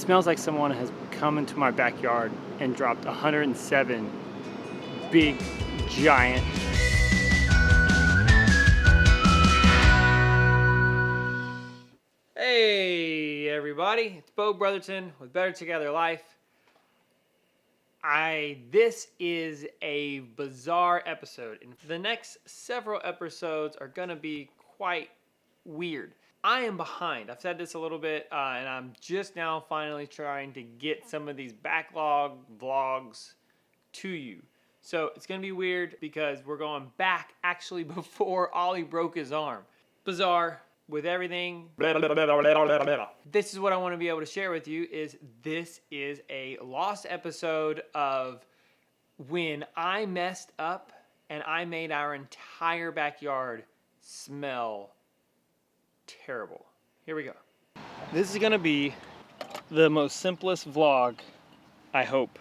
smells like someone has come into my backyard and dropped 107 big, giant. Hey everybody, it's Bo Brotherton with Better Together Life. This is a bizarre episode, and the next several episodes are gonna be quite weird. I am behind. I've said this a little bit, and I'm just now finally trying to get some of these backlog vlogs to you. So it's gonna be weird because we're going back actually before Ollie broke his arm. Bizarre. With everything, this is what I want to be able to share with you. This is a lost episode of when I messed up and I made our entire backyard smell terrible. Here we go. This is going to be the most simplest vlog, I hope,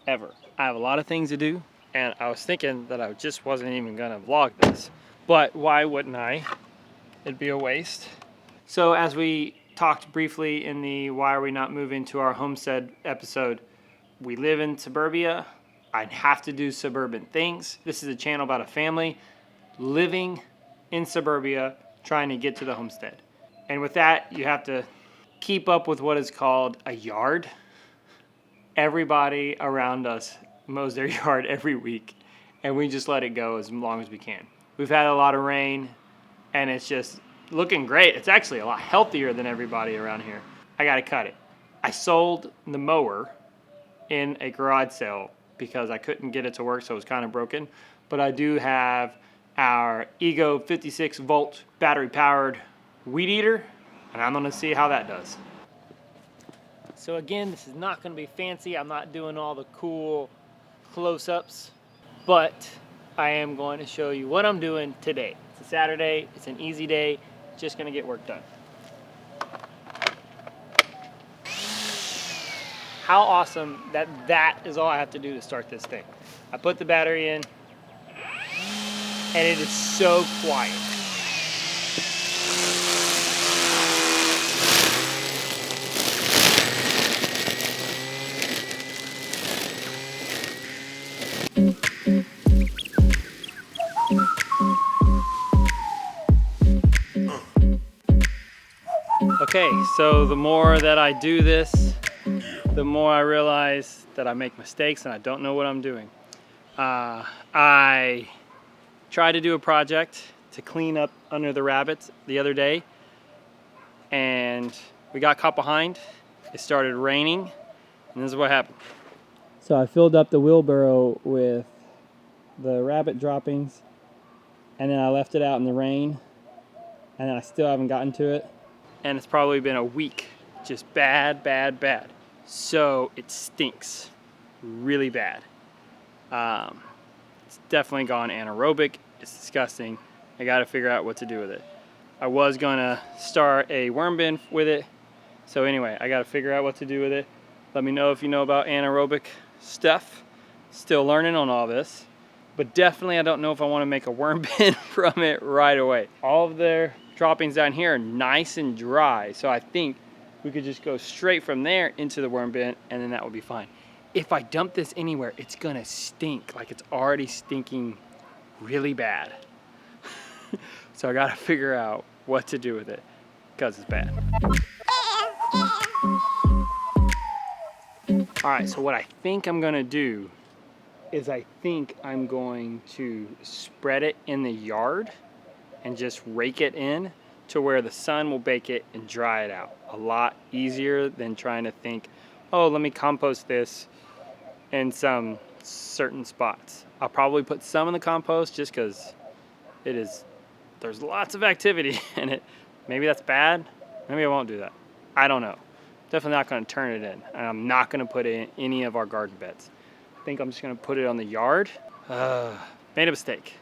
ever. I have a lot of things to do, and I was thinking that I just wasn't even going to vlog this. But why wouldn't I? It'd be a waste. So as we talked briefly in the Why Are We Not Moving to Our Homestead episode, we live in suburbia. I have to do suburban things. This is a channel about a family living in suburbia trying to get to the homestead. And with that, you have to keep up with what is called a yard. Everybody around us mows their yard every week, and we just let it go as long as we can. We've had a lot of rain, and it's just looking great. It's actually a lot healthier than everybody around here. I gotta cut it. I sold the mower in a garage sale because I couldn't get it to work, so it was kind of broken. But I do have our Ego 56 volt battery powered weed eater, and I'm gonna see how that does. So again, this is not gonna be fancy. I'm not doing all the cool close-ups, but I am going to show you what I'm doing today. It's a Saturday, it's an easy day, just gonna get work done. How awesome that is all I have to do to start this thing. I put the battery in, and it is so quiet. Okay, so the more that I do this, the more I realize that I make mistakes and I don't know what I'm doing. I tried to do a project to clean up under the rabbits the other day, and we got caught behind. It started raining, and this is what happened. So I filled up the wheelbarrow with the rabbit droppings, and then I left it out in the rain, and then I still haven't gotten to it. And it's probably been a week, just bad, bad, bad. So it stinks really bad. It's definitely gone anaerobic. It's disgusting. I got to figure out what to do with it. I was gonna start a worm bin with it. So anyway, I got to figure out what to do with it. Let me know if you know about anaerobic stuff. Still learning on all this. But definitely I don't know if I want to make a worm bin from it right away. All of their droppings down here are nice and dry, so I think we could just go straight from there into the worm bin, and then that would be fine. If I dump this anywhere, it's gonna stink, like it's already stinking really bad. So I gotta figure out what to do with it, because it's bad. All right, so what I think I'm gonna do is I think I'm going to spread it in the yard and just rake it in to where the sun will bake it and dry it out. A lot easier than trying to think, oh, let me compost this in some certain spots. I'll probably put some in the compost just because there's lots of activity in it. Maybe that's bad. Maybe I won't do that. I don't know. Definitely not gonna turn it in. And I'm not gonna put it in any of our garden beds. I think I'm just gonna put it on the yard. Made a mistake.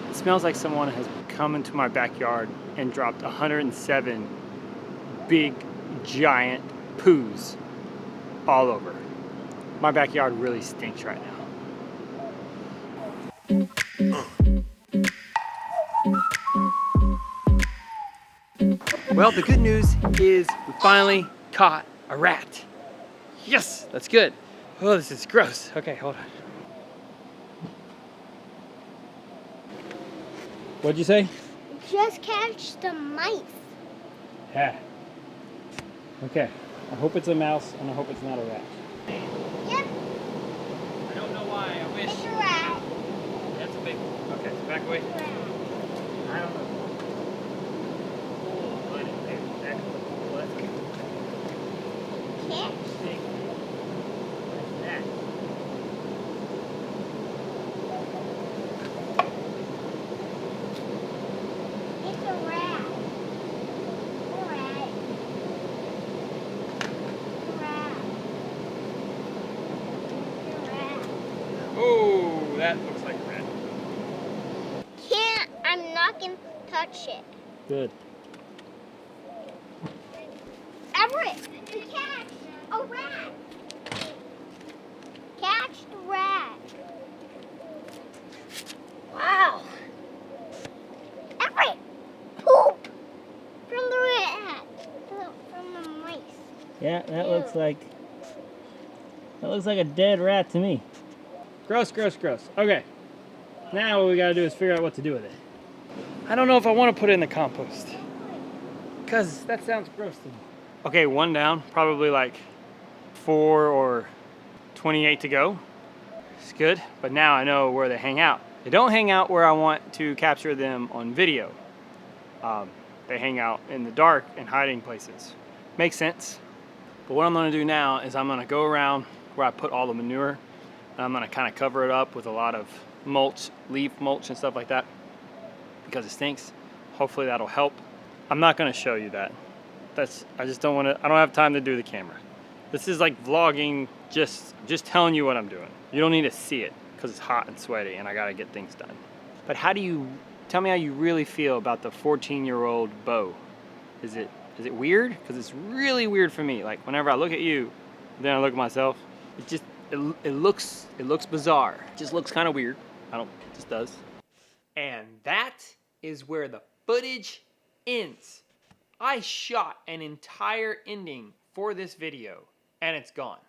It smells like someone has come into my backyard and dropped 107 big, giant poos all over. My backyard really stinks right now. Well, the good news is we finally caught a rat. Yes, that's good. Oh, this is gross. Okay, hold on. What'd you say? Just catch the mice. Yeah. Okay. I hope it's a mouse and I hope it's not a rat. Yep. I don't know why. I wish. It's a rat. That's a big one. Okay, so back away. Rat. I don't know. Oh, buddy. There. Well, that's good. Catch. Big. What's that? It's a rat. A rat. A rat. A rat. Oh, that looks like a rat. Can't. I'm not gonna touch it. Good. Everett, catch a rat. Catch the rat. Wow. Everett, poop from the rat. From the mice. Yeah, that Ew. looks like a dead rat to me. Gross, gross, gross. Okay. Now what we gotta do is figure out what to do with it. I don't know if I want to put it in the compost, because that sounds gross to me. Okay, one down, probably like 4 or 28 to go. It's good, but now I know where they hang out. They don't hang out where I want to capture them on video. They hang out in the dark in hiding places. Makes sense. But what I'm gonna do now is I'm gonna go around where I put all the manure, and I'm gonna kind of cover it up with a lot of mulch, leaf mulch and stuff like that, because it stinks. Hopefully that'll help. I'm not gonna show you that. I just don't wanna, I don't have time to do the camera. This is like vlogging, just telling you what I'm doing. You don't need to see it because it's hot and sweaty and I gotta get things done. But tell me how you really feel about the 14-year-old Bo. Is it weird? Because it's really weird for me. Like whenever I look at you, then I look at myself, it looks bizarre. It just looks kind of weird. It just does. And that is where the footage ends. I shot an entire ending for this video and it's gone.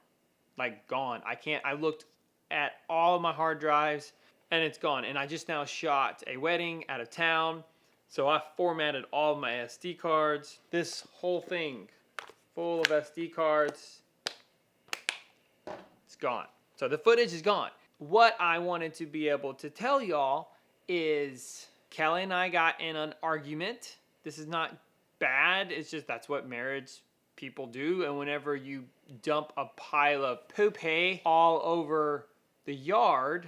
Like gone. I looked at all of my hard drives and it's gone. And I just now shot a wedding out of town. So I formatted all of my SD cards. This whole thing full of SD cards. It's gone. So the footage is gone. What I wanted to be able to tell y'all is Kelly and I got in an argument. This is not bad. It's just that's what marriage people do. And whenever you dump a pile of poopy all over the yard,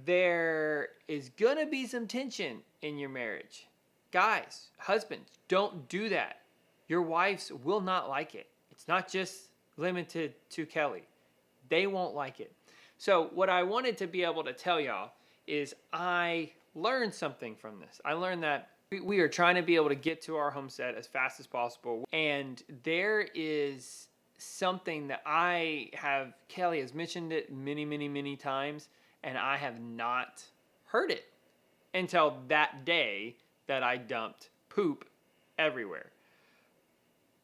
there is gonna be some tension in your marriage. Guys, husbands, don't do that. Your wives will not like it. It's not just limited to Kelly. They won't like it. So what I wanted to be able to tell y'all is I learned something from this. I learned that we are trying to be able to get to our homestead as fast as possible. And there is something that Kelly has mentioned it many times, and I have not heard it until that day that I dumped poop everywhere.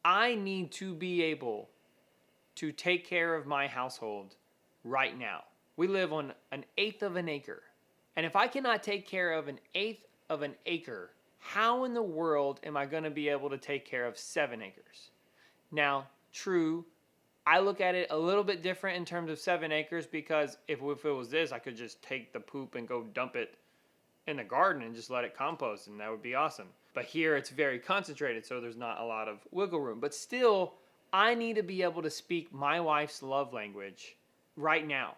I need to be able to take care of my household right now. We live on 1/8 of an acre. And if I cannot take care of 1/8 of an acre, how in the world am I going to be able to take care of 7 acres? Now, true, I look at it a little bit different in terms of 7 acres, because if it was this, I could just take the poop and go dump it in the garden and just let it compost, and that would be awesome. But here it's very concentrated, so there's not a lot of wiggle room. But still, I need to be able to speak my wife's love language right now.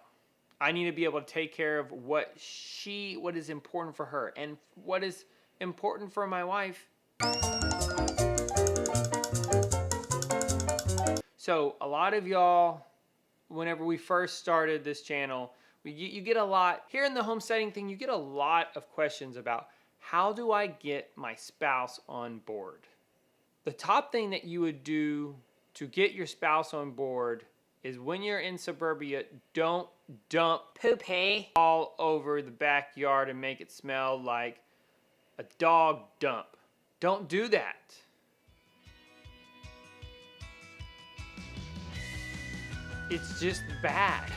I need to be able to take care of what is important for her and what is important for my wife. So a lot of y'all, whenever we first started this channel, you get a lot, here in the homesteading thing, you get a lot of questions about how do I get my spouse on board? The top thing that you would do to get your spouse on board is when you're in suburbia, don't dump poopy all over the backyard and make it smell like a dog dump. Don't do that. It's just bad.